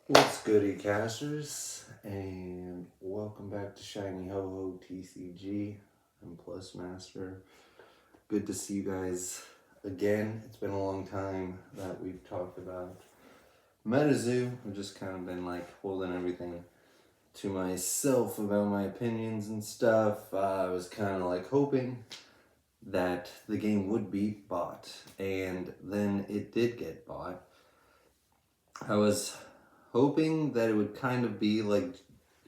What's goody casters, and welcome back to Shiny Ho Ho TCG. I'm plusmaster. Good to see you guys again. It's been a long time that we've talked about metazoo. I've just kind of been like holding everything to myself about my opinions and stuff. I was kind of like hoping that the game would be bought, and then it did get bought. I was hoping that it would kind of be like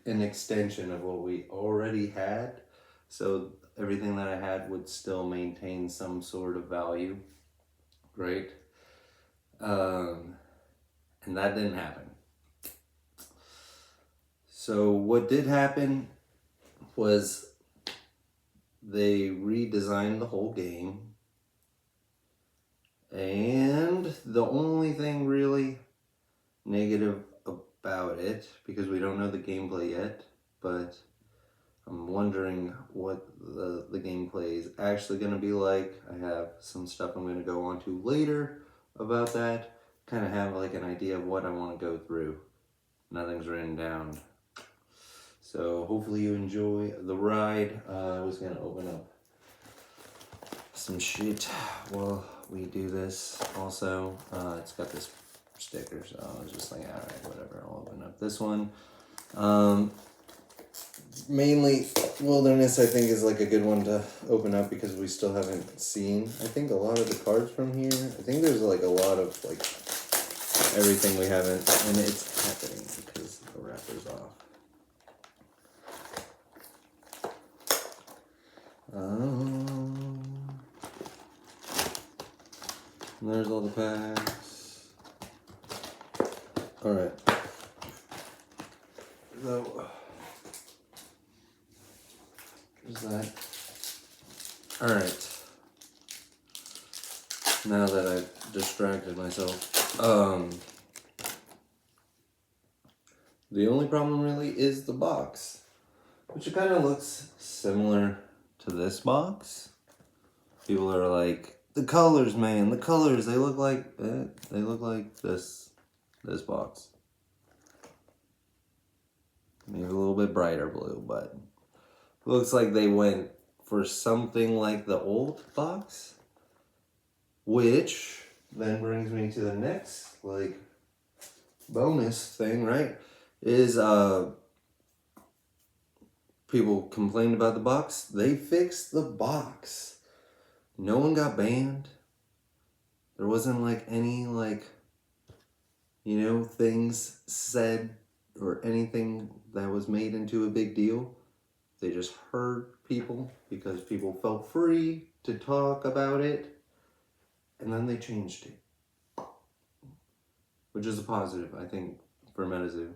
an extension of what we already had, so everything that I had would still maintain some sort of value. Great. And that didn't happen. So what did happen was they redesigned the whole game, and the only thing really negative about it, because we don't know the gameplay yet, but I'm wondering what the gameplay is actually going to be like. I have some stuff I'm going to go on to later about that. Kind of have like an idea of what I want to go through. Nothing's written down. So hopefully you enjoy the ride. I was going to open up some shit while we do this. Also, it's got this sticker, so I was just like, alright, whatever, I'll open up this one. Mainly Wilderness, I think, is like a good one to open up because we still haven't seen, I think, a lot of the cards from here. I think there's like a lot of like everything we haven't, and it's happening because the wrapper's off. There's all the packs. Alright. So, there's that. Alright. Now that I've distracted myself. The only problem really is the box, which it kind of looks similar to this box. People are like, the colors, man, the colors, they look like this box. Maybe a little bit brighter blue, but looks like they went for something like the old box, which then brings me to the next like bonus thing, right? Is people complained about the box. They fixed the box. No one got banned. There wasn't like any like, you know, things said or anything that was made into a big deal. They just heard people because people felt free to talk about it, and then they changed it, which is a positive, I think, for metazoo.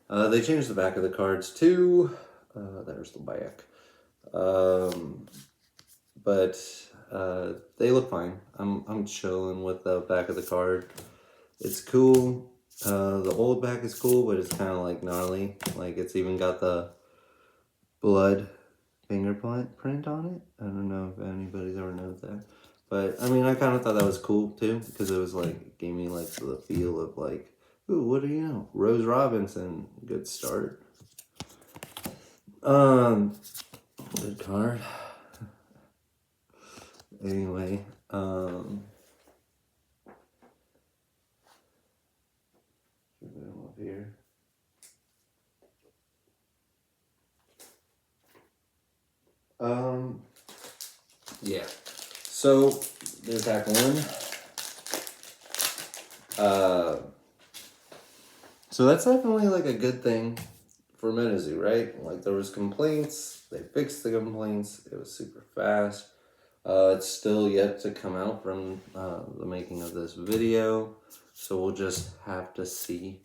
They changed the back of the cards too. There's the back. But they look fine. I'm chilling with the back of the card. It's cool. The old back is cool, but it's kind of like gnarly. Like it's even got the blood fingerprint on it. I don't know if anybody's ever noticed that. But I mean, I kind of thought that was cool too, because it was like, gave me like the feel of like, ooh, what do you know? Rose Robinson, good start. Good card. Anyway, put them up here. Yeah. So there's pack one. So that's definitely like a good thing for metazoo, right? Like there was complaints, they fixed the complaints, it was super fast. It's still yet to come out from the making of this video, so we'll just have to see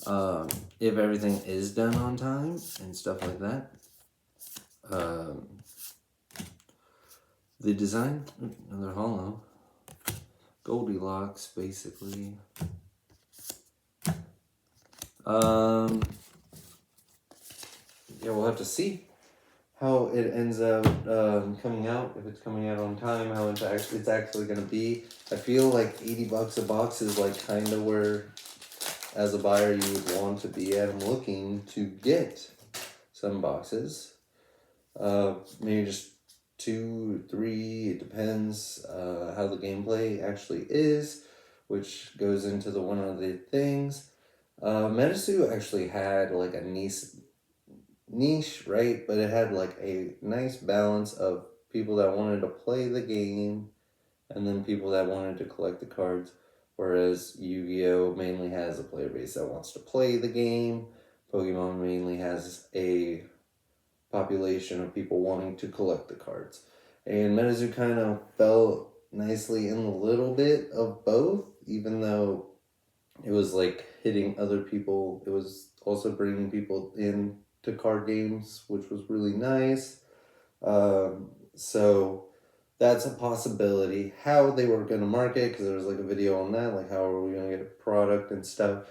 if everything is done on time and stuff like that. The design, another hollow, Goldilocks, basically. Yeah, we'll have to see how it ends up coming out, if it's coming out on time, how it's actually going to be. I feel like $80 a box is like kind of where as a buyer you would want to be. I'm looking to get some boxes. Maybe just 2, 3, it depends how the gameplay actually is, which goes into the one of the things. Metazoo actually had like a niche, right? But it had like a nice balance of people that wanted to play the game and then people that wanted to collect the cards. Whereas Yu-Gi-Oh! Mainly has a player base that wants to play the game. Pokemon mainly has a population of people wanting to collect the cards. And Metazoo kind of fell nicely in a little bit of both, even though it was like hitting other people. It was also bringing people in to card games, which was really nice. So that's a possibility. How they were going to market, because there was like a video on that, like how are we going to get a product and stuff.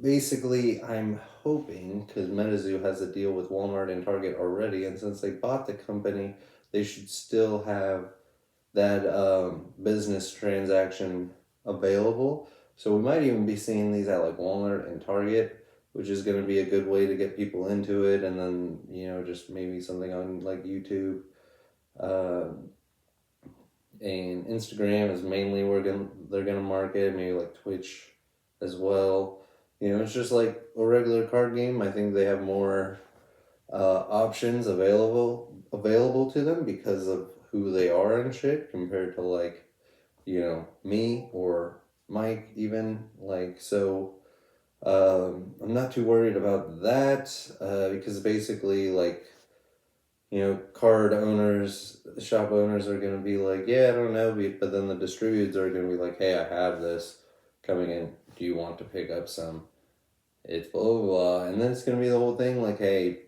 Basically, I'm hoping, because MetaZoo has a deal with Walmart and Target already, and since they bought the company, they should still have that business transaction available. So we might even be seeing these at like Walmart and Target, which is going to be a good way to get people into it, and then, you know, just maybe something on like YouTube. And Instagram is mainly where they're gonna market, maybe like Twitch as well. You know, it's just like a regular card game. I think they have more options available to them because of who they are and shit compared to like, you know, me or Mike even. Like, so I'm not too worried about that because basically like, you know, card owners, shop owners are going to be like, yeah, I don't know, but then the distributors are going to be like, hey, I have this coming in. Do you want to pick up some? It's blah, blah, blah. And then it's going to be the whole thing like, hey,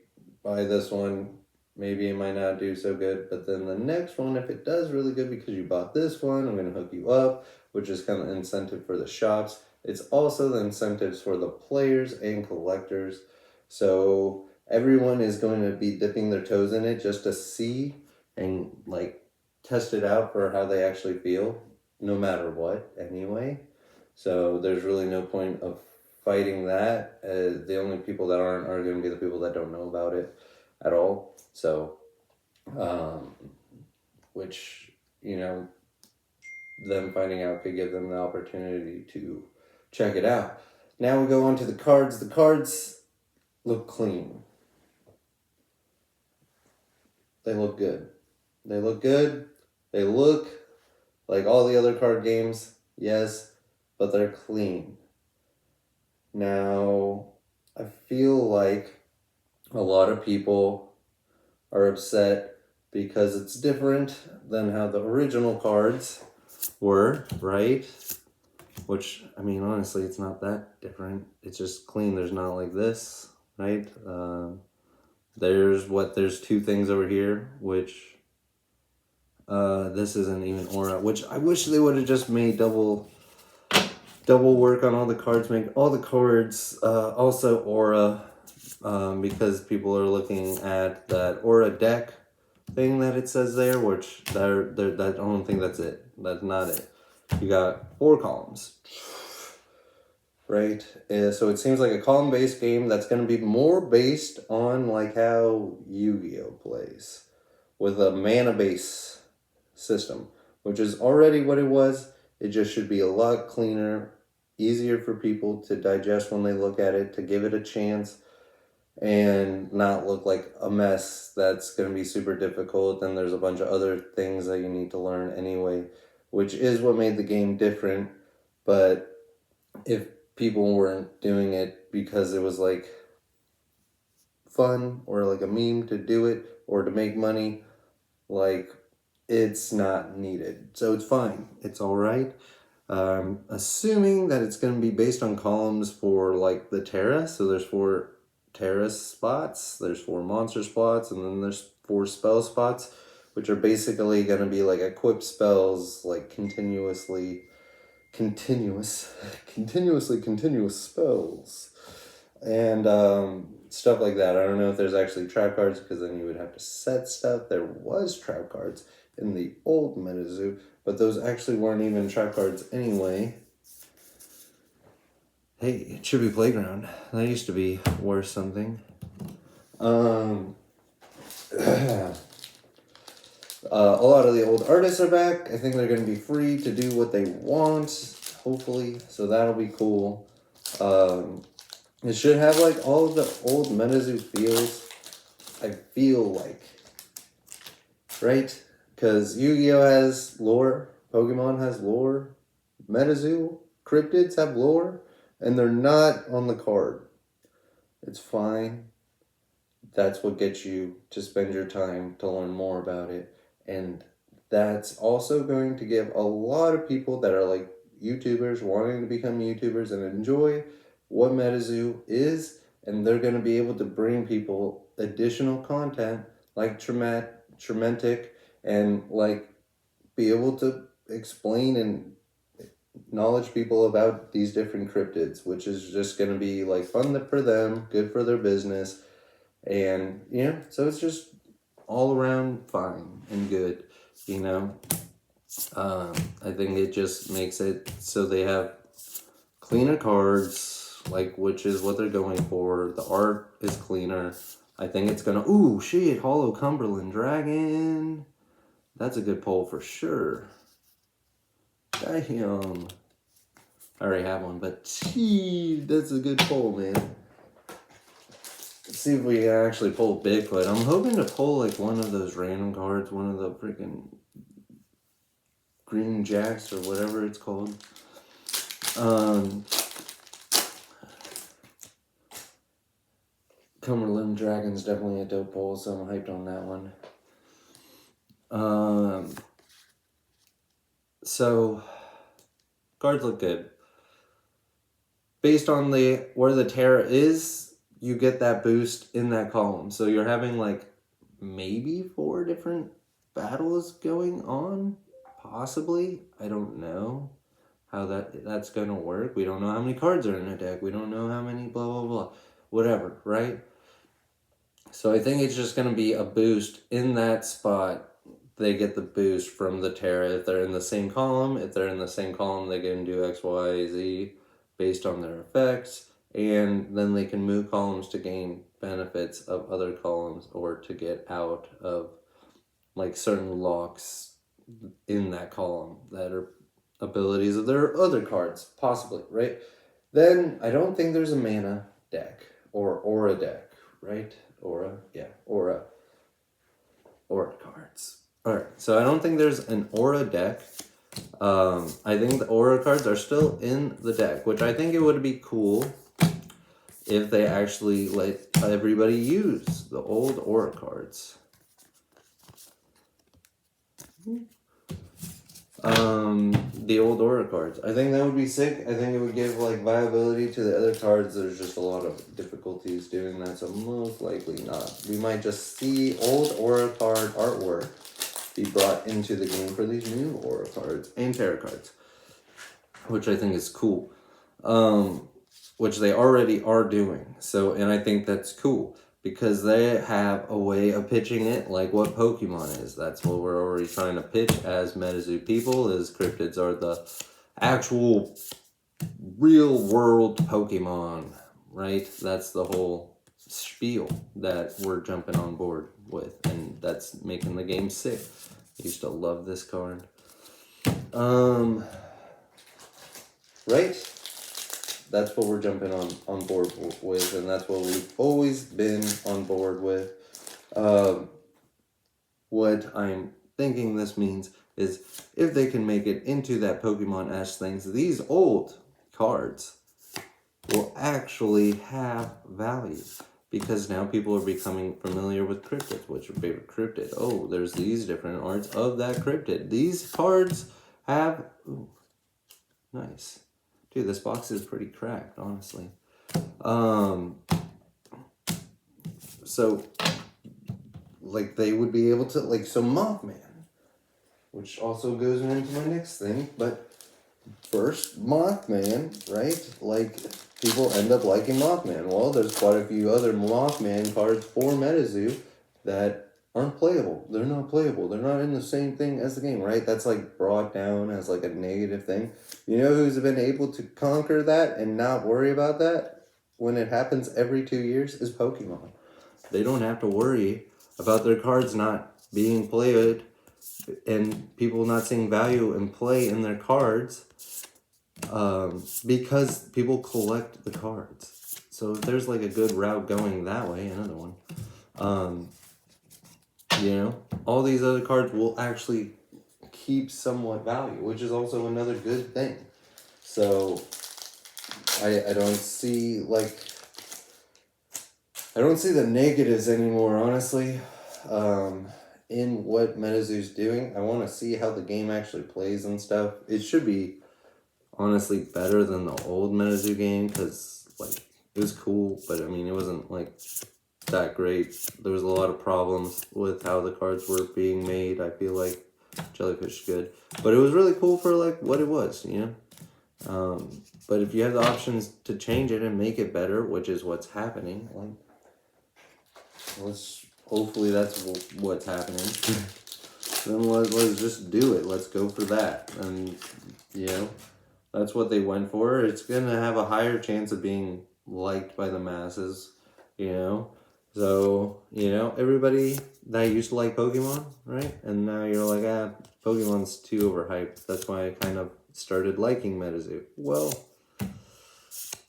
buy this one. Maybe it might not do so good, but then the next one, if it does really good because you bought this one, I'm going to hook you up, which is kind of incentive for the shops. It's also the incentives for the players and collectors. So everyone is going to be dipping their toes in it just to see and like test it out for how they actually feel, no matter what, anyway. So there's really no point of fighting that. The only people that aren't are going to be the people that don't know about it at all. So, which, you know, them finding out could give them the opportunity to check it out. Now we go on to the cards. The cards look clean. They look good. They look good. They look like all the other card games, yes, but they're clean. Now, I feel like a lot of people are upset because it's different than how the original cards were, right? Which, I mean, honestly, it's not that different. It's just clean. There's not like this, right? There's 2 things over here, which this isn't even aura, which I wish they would have just made double work on all the cards, make all the cards also aura, because people are looking at that aura deck thing that it says there, which I don't think that's it. That's not it. You got 4 columns, right? So it seems like a column-based game that's going to be more based on like how Yu-Gi-Oh plays, with a mana base system, which is already what it was. It just should be a lot cleaner, easier for people to digest when they look at it, to give it a chance, and not look like a mess that's going to be super difficult. And there's a bunch of other things that you need to learn anyway, which is what made the game different. But if people weren't doing it because it was like fun or like a meme to do it or to make money, like, it's not needed. So it's fine. It's all right. Assuming that it's going to be based on columns for like the Terra. So there's 4 Terra spots, there's 4 monster spots, and then there's 4 spell spots, which are basically going to be like equip spells, like continuous spells, and stuff like that. I don't know if there's actually trap cards, because then you would have to set stuff. There was trap cards in the old MetaZoo, but those actually weren't even trap cards anyway. Hey, it should be Playground. That used to be worth something. A lot of the old artists are back. I think they're going to be free to do what they want, hopefully. So that'll be cool. It should have like all of the old metazoo feels. I feel like, right? Because Yu-Gi-Oh has lore, Pokemon has lore, metazoo, cryptids have lore, and they're not on the card. It's fine. That's what gets you to spend your time to learn more about it. And that's also going to give a lot of people that are like YouTubers wanting to become YouTubers and enjoy what metazoo is, and they're going to be able to bring people additional content like Trementic, and like be able to explain and knowledge people about these different cryptids, which is just going to be like fun for them, good for their business, and so it's just all around fine and good, I think it just makes it so they have cleaner cards, like, which is what they're going for. The art is cleaner. I think it's gonna, ooh, shit, Hollow Cumberland Dragon. That's a good pull for sure. Damn. I already have one, but gee, that's a good pull, man. Let's see if we can actually pull Bigfoot. I'm hoping to pull like one of those random cards, one of the freaking Green Jacks or whatever it's called. Cumberland Dragon's definitely a dope pull, so I'm hyped on that one. So cards look good. Based on where the Terra is, you get that boost in that column. So you're having like maybe 4 different battles going on, possibly. I don't know how that's gonna work. We don't know how many cards are in a deck. We don't know how many blah blah blah, whatever, right? So I think it's just gonna be a boost in that spot. They get the boost from the Terra if they're in the same column. If they're in the same column, they can do X, Y, Z based on their effects, and then they can move columns to gain benefits of other columns or to get out of like certain locks in that column that are abilities of their other cards, possibly, right? Then I don't think there's a mana deck or aura deck, right? Aura cards. All right, so I don't think there's an aura deck. I think the aura cards are still in the deck, which I think it would be cool if they actually let everybody use the old aura cards. The old aura cards. I think that would be sick. I think it would give like viability to the other cards. There's just a lot of difficulties doing that, so most likely not. We might just see old aura card artwork be brought into the game for these new aura cards and tarot cards, which I think is cool, which they already are doing. So, and I think that's cool because they have a way of pitching it like what Pokemon is. That's what we're already trying to pitch as metazoo people, is cryptids are the actual real world Pokemon, right? That's the whole spiel that we're jumping on board with, and that's making the game sick. I used to love this card. Right? That's what we're jumping on board with, and that's what we've always been on board with. What I'm thinking this means is if they can make it into that Pokemon-esque things, these old cards will actually have value. Because now people are becoming familiar with cryptids. What's your favorite cryptid? Oh, there's these different arts of that cryptid. These cards have... Ooh, nice. Dude, this box is pretty cracked, honestly. So, like, they would be able to... Like, so Mothman, which also goes into my next thing. But first, Mothman, right? Like... People end up liking Mothman. Well, there's quite a few other Mothman cards for metazoo that aren't playable. They're not playable. They're not in the same thing as the game, right? That's like brought down as like a negative thing. You know who's been able to conquer that and not worry about that when it happens every 2 years is Pokemon. They don't have to worry about their cards not being played and people not seeing value and play in their cards because people collect the cards. So if there's like a good route going that way, another one. You know, all these other cards will actually keep somewhat value, which is also another good thing. So I don't see the negatives anymore, honestly, in what metazoo's doing. I want to see how the game actually plays and stuff. It should be honestly better than the old metazoo game because like it was cool, but I mean it wasn't like that great. There was a lot of problems with how the cards were being made. I feel like Jellyfish is good, but it was really cool for like what it was, you know. But if you have the options to change it and make it better, which is what's happening, like hopefully that's what's happening. Then let's just do it. Let's go for that, and you know that's what they went for. It's gonna have a higher chance of being liked by the masses, you know. So, you know, everybody that used to like Pokemon, right? And now you're like, Pokemon's too overhyped. That's why I kind of started liking metazoo. Well,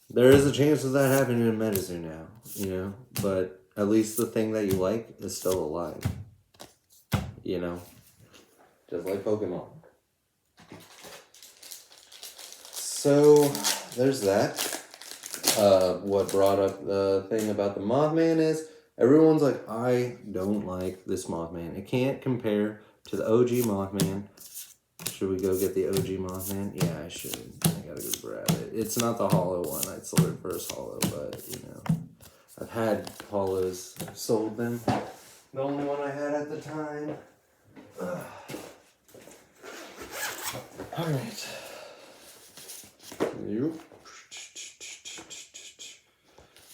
there is a chance of that happening in metazoo now, you know? But at least the thing that you like is still alive, you know? Just like Pokemon. So, there's that. What brought up the thing about the Mothman is everyone's like, I don't like this Mothman. It can't compare to the OG Mothman. Should we go get the OG Mothman? Yeah, I should. I gotta go grab it. It's not the hollow one. I sold it first hollow, but you know, I've had hollows. I've sold them. The only one I had at the time. All right. You.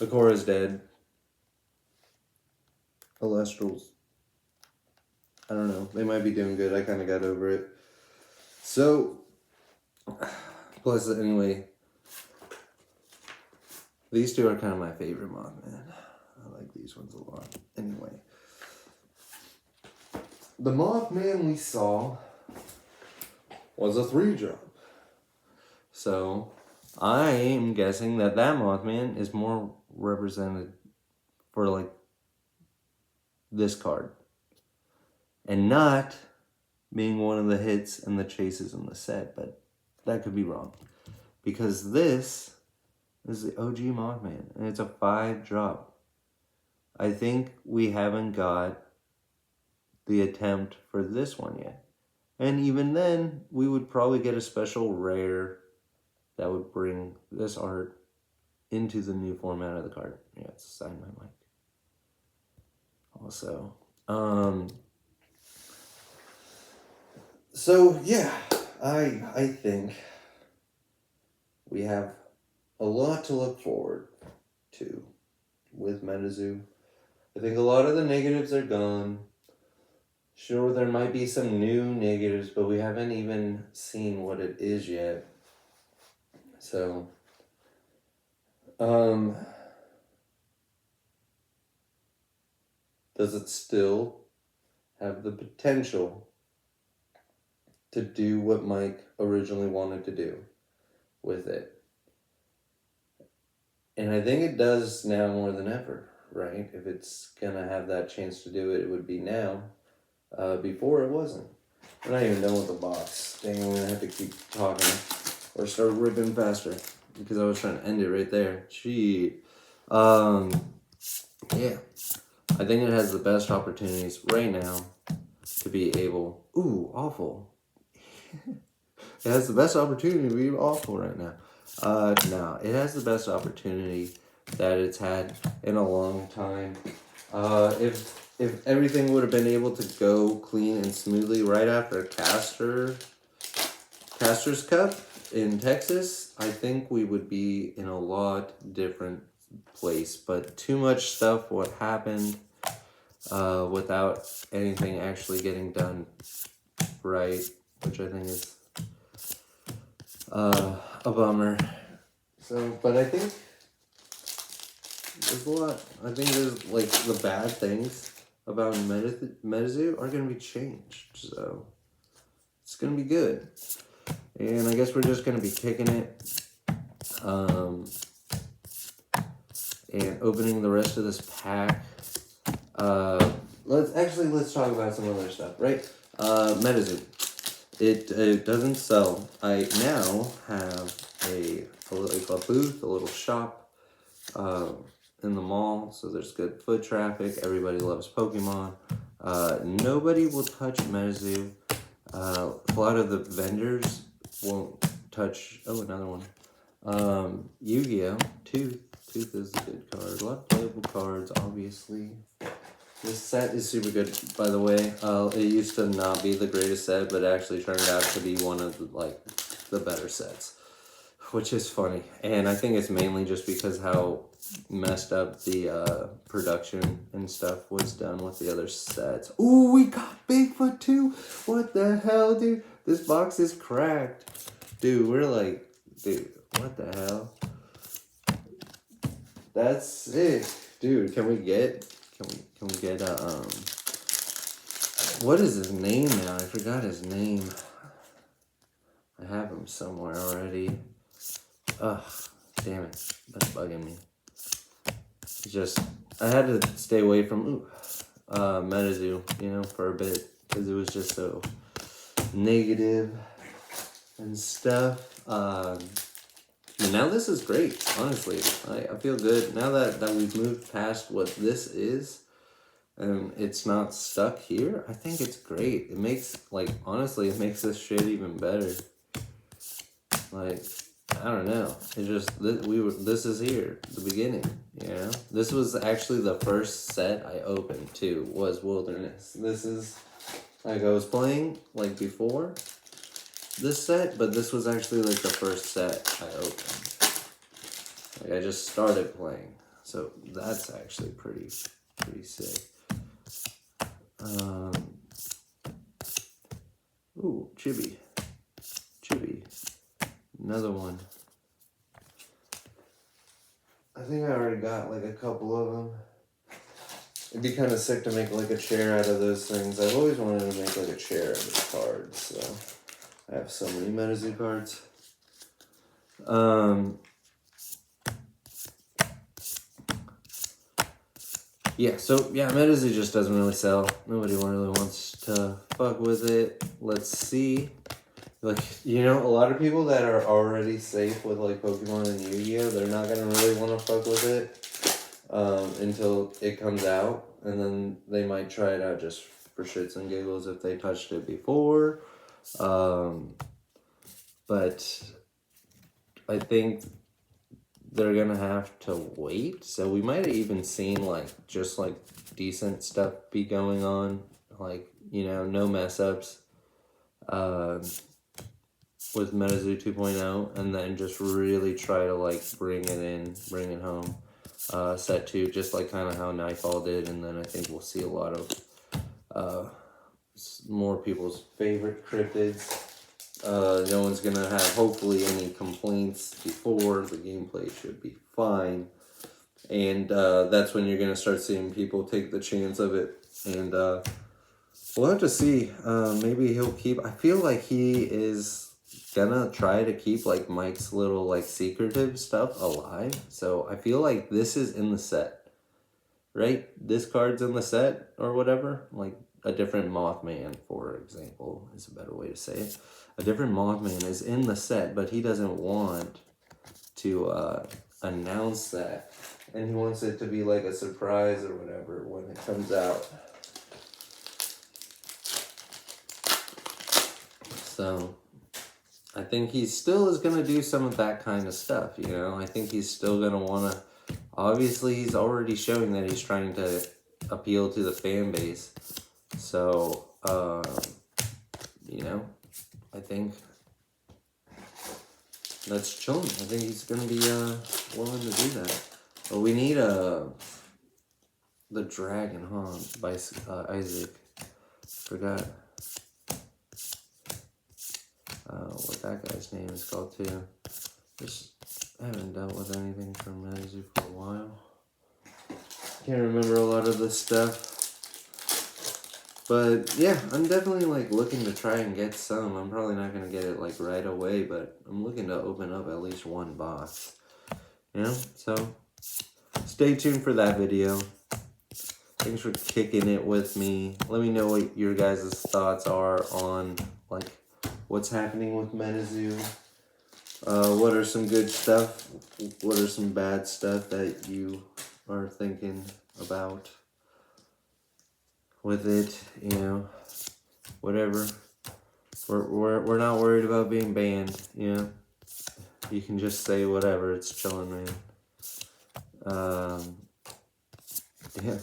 Akora's dead. Alestrals. I don't know. They might be doing good. I kind of got over it. So, plus, anyway, these two are kind of my favorite Mothman. I like these ones a lot. Anyway, the Mothman we saw was a 3-drop. So, I am guessing that Mothman is more represented for like this card and not being one of the hits and the chases in the set, but that could be wrong because this is the OG Mothman and it's a 5-drop. I think we haven't got the attempt for this one yet, and even then we would probably get a special rare that would bring this art into the new format of the card. Yeah, it's sign my mic. Also, so yeah, I think we have a lot to look forward to with metazoo. I think a lot of the negatives are gone. Sure, there might be some new negatives, but we haven't even seen what it is yet. So, does it still have the potential to do what Mike originally wanted to do with it? And I think it does now more than ever, right? If it's gonna have that chance to do it, it would be now. Before it wasn't. I'm not even done with the box. Dang, I'm gonna have to keep talking or start ripping faster because I was trying to end it right there. Gee. Yeah. I think it has the best opportunities right now to be able... Ooh, awful. It has the best opportunity to be awful right now. No, it has the best opportunity that it's had in a long time. If everything would have been able to go clean and smoothly right after Caster's Cup in Texas, I think we would be in a lot different place. But too much stuff, what happened, without anything actually getting done right, which I think is a bummer. So, but I think there's a lot. I think there's like the bad things about metazoo are going to be changed. So it's going to be good. And I guess we're just going to be kicking it. And opening the rest of this pack. Let's talk about some other stuff, right? metazoo. It doesn't sell. I now have a booth, a little shop in the mall, so there's good foot traffic. Everybody loves Pokemon. Nobody will touch metazoo. A lot of the vendors won't touch. Oh, another one. Yu-Gi-Oh! Tooth is a good card. A lot of playable cards, obviously. This set is super good, by the way. It used to not be the greatest set, but it actually turned out to be one of the better sets, which is funny. And I think it's mainly just because how messed up the production and stuff was done with the other sets. Ooh, we got Bigfoot too! What the hell, dude? This box is cracked. Dude, dude, what the hell? That's sick. Dude, can we get what is his name now? I forgot his name. I have him somewhere already. Ugh, damn it. That's bugging me. I had to stay away from metazoo, for a bit, because it was just so negative and stuff. But now this is great, honestly. I feel good. Now that we've moved past what this is, and it's not stuck here, I think it's great. It makes, honestly, it makes this shit even better. I don't know. It just, this is here, the beginning, This was actually the first set I opened, too, was Wilderness. This is, I was playing, before this set, but this was actually the first set I opened. I just started playing, so that's actually pretty sick. Ooh, Chibi, another one. I think I already got a couple of them. It'd be kind of sick to make a chair out of those things. I've always wanted to make a chair out of cards, so I have so many metazoo cards. Yeah, metazoo just doesn't really sell. Nobody really wants to fuck with it. Let's see. A lot of people that are already safe with Pokemon and Yu-Gi-Oh! They're not gonna really want to fuck with it until it comes out, and then they might try it out just for shits and giggles if they touched it before. But I think they're gonna have to wait. So we might have even seen decent stuff be going on, no mess ups with metazoo 2.0, and then just really try to bring it home. Set 2, just kind of how Nightfall did, and then I think we'll see a lot of more people's favorite cryptids. No one's gonna have hopefully any complaints before. The gameplay should be fine, and that's when you're gonna start seeing people take the chance of it. And we'll have to see. Maybe he'll keep. I feel like he is gonna try to keep Mike's little secretive stuff alive. So I feel like this is in the set, right? This card's in the set or whatever. A different Mothman, for example, is a better way to say it. A different Mothman is in the set, but he doesn't want to announce that. And he wants it to be a surprise or whatever when it comes out. So I think he still is going to do some of that kind of stuff, I think he's still going to want to... Obviously, he's already showing that he's trying to appeal to the fan base. So, I think that's chilling. I think he's going to be willing to do that. But we need the dragon, huh? By Isaac. Forgot what that guy's name is called too. Just haven't dealt with anything from metazoo for a while. Can't remember a lot of this stuff. But yeah, I'm definitely like looking to try and get some. I'm probably not gonna get it like right away, but I'm looking to open up at least one box. You know? So stay tuned for that video. Thanks for kicking it with me. Let me know what your guys' thoughts are on like what's happening with metazoo. What are some good stuff? What are some bad stuff that you are thinking about with it? You know, whatever. We're not worried about being banned. You know, you can just say whatever. It's chilling, man. Yeah.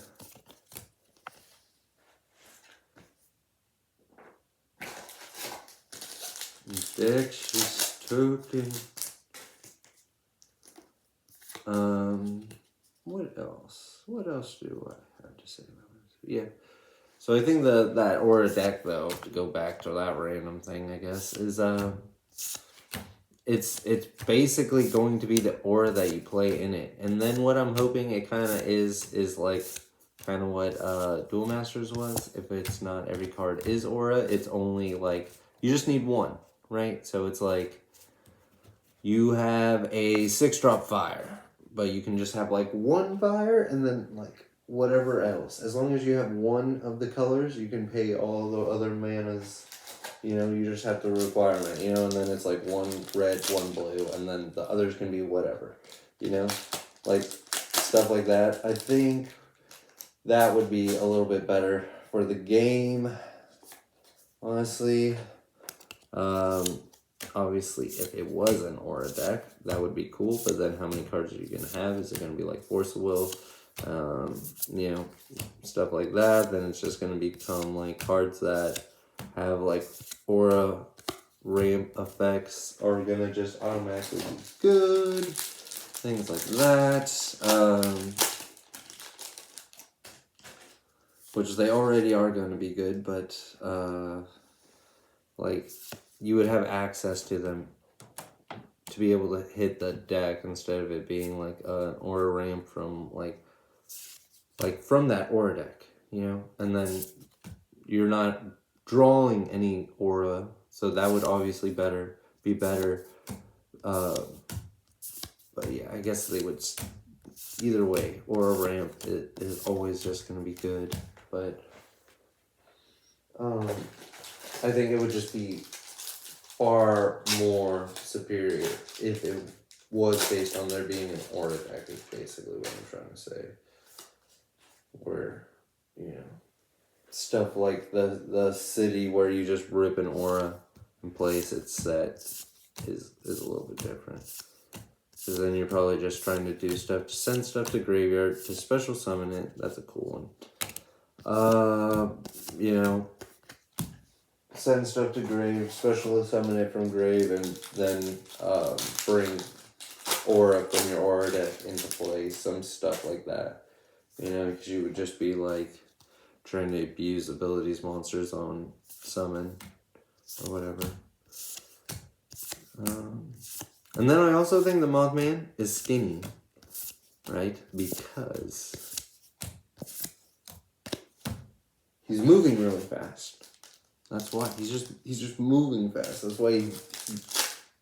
Deck, she's token. What else? What else do I have to say about it? Yeah. So I think that aura deck though, to go back to that random thing, I guess, is it's basically going to be the aura that you play in it. And then what I'm hoping it kinda is like kind of what Duel Masters was. If it's not every card is aura, it's only like you just need one, right? So it's like you have a 6-drop fire, but you can just have like one fire and then like whatever else. As long as you have one of the colors, you can pay all the other manas. You know, you just have the requirement, you know, and then it's like one red, one blue, and then the others can be whatever, you know, like stuff like that. I think that would be a little bit better for the game, honestly. Obviously, if it was an aura deck, that would be cool, but then how many cards are you going to have? Is it going to be like Force of Will? You know, stuff like that. Then it's just going to become like cards that have like aura ramp effects are going to just automatically be good. Things like that. Which they already are going to be good, but like you would have access to them to be able to hit the deck instead of it being like an aura ramp from like from that aura deck, you know, and then you're not drawing any aura, so that would obviously be better. But yeah, I guess they would either way. Aura ramp is always just gonna be good, but I think it would just be far more superior if it was based on there being an aura deck, is basically what I'm trying to say. Where, you know, stuff like the city where you just rip an aura and place its set is a little bit different. Because then you're probably just trying to do stuff to send stuff to graveyard to special summon it. That's a cool one. You know, send stuff to grave, special summon it from grave, and then bring aura from your aura deck into play, some stuff like that. You know, because you would just be like trying to abuse abilities monsters on summon or whatever. And then I also think the Mothman is skinny, right? Because he's moving really fast. That's why he's just moving fast. That's why he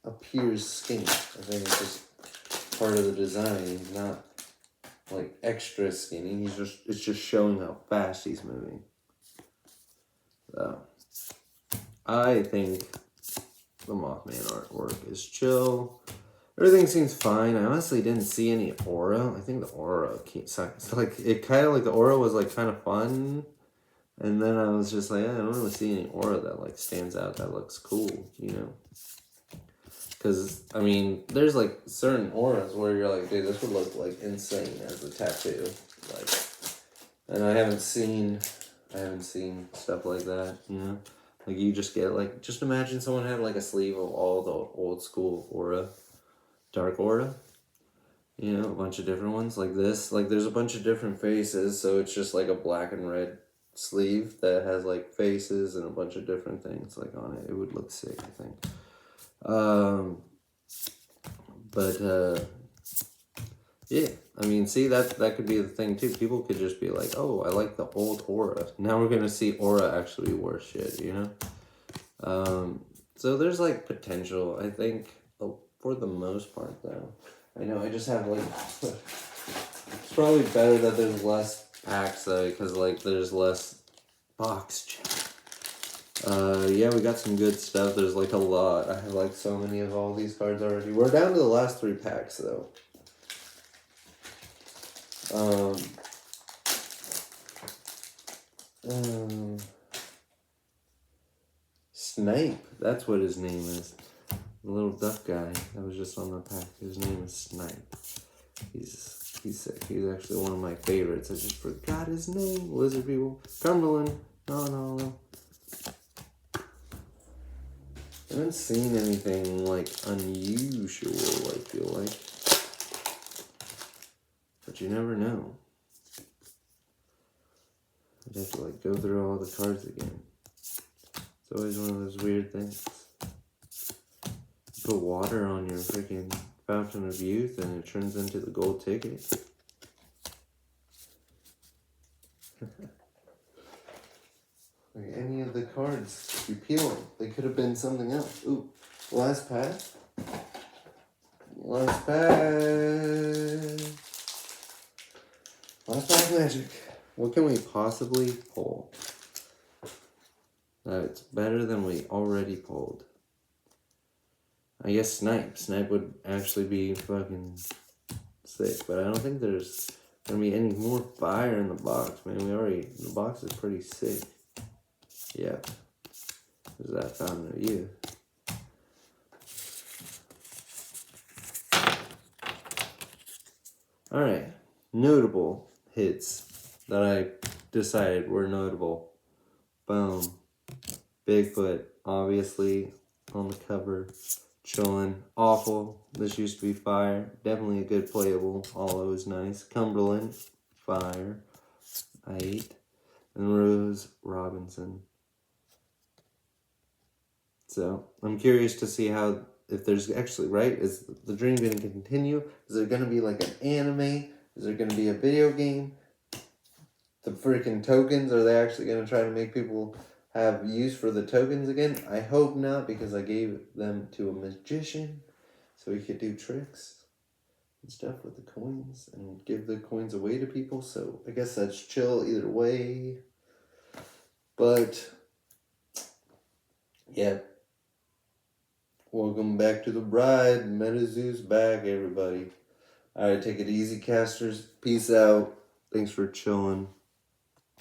appears skinny. I think it's just part of the design. He's not like extra skinny. It's just showing how fast he's moving. So I think the Mothman artwork is chill. Everything seems fine. I honestly didn't see any aura. I think the aura it's like it kind of like the aura was like kind of fun. And then I was just like, I don't really see any aura that like stands out that looks cool, you know? Because, I mean, there's like certain auras where you're like, dude, this would look like insane as a tattoo. Like, and I haven't seen stuff like that, you know? Like you just get like, just imagine someone had like a sleeve of all the old school aura, dark aura. You know, a bunch of different ones like this. Like there's a bunch of different faces, so it's just like a black and red sleeve that has like faces and a bunch of different things like on it. It would look sick, I think. But yeah, I mean, see, that could be the thing too. People could just be like, oh, I like the old Aura. Now we're gonna see Aura actually worth shit, you know? So there's like potential, I think, for the most part though. I know I just have like, it's probably better that there's less packs though, because like there's less box check. Yeah, we got some good stuff. There's like a lot. I have like so many of all these cards already. We're down to the last 3 packs though. Snipe, that's what his name is. The little duck guy that was just on the pack. His name is Snipe. He's sick. He's actually one of my favorites. I just forgot his name. Lizard people. Cumberland. No. I haven't seen anything like unusual, I feel like. But you never know. I'd have to like go through all the cards again. It's always one of those weird things. You put water on your freaking Fountain of Youth and it turns into the gold ticket. Like any of the cards, you peel them. They could have been something else. Ooh, last pack. Last pack. Last pack magic. What can we possibly pull? It's better than we already pulled. I guess Snipe. Snipe would actually be fucking sick, but I don't think there's gonna be any more fire in the box, man. The box is pretty sick. Yeah. There's that Fountain of Youth. Alright. Notable hits that I decided were notable. Boom. Bigfoot, obviously, on the cover. Chillin'. Awful. This used to be fire. Definitely a good playable. Always nice. Cumberland. Fire. 8. And Rose Robinson. So, I'm curious to see how, if there's actually, right? Is the dream going to continue? Is there going to be like an anime? Is there going to be a video game? The freaking tokens, are they actually going to try to make people have use for the tokens again? I hope not, because I gave them to a magician so he could do tricks and stuff with the coins and give the coins away to people. So I guess that's chill either way. But yeah. Welcome back to the bride. Metazoo's back, everybody. Alright, take it easy, casters. Peace out. Thanks for chilling.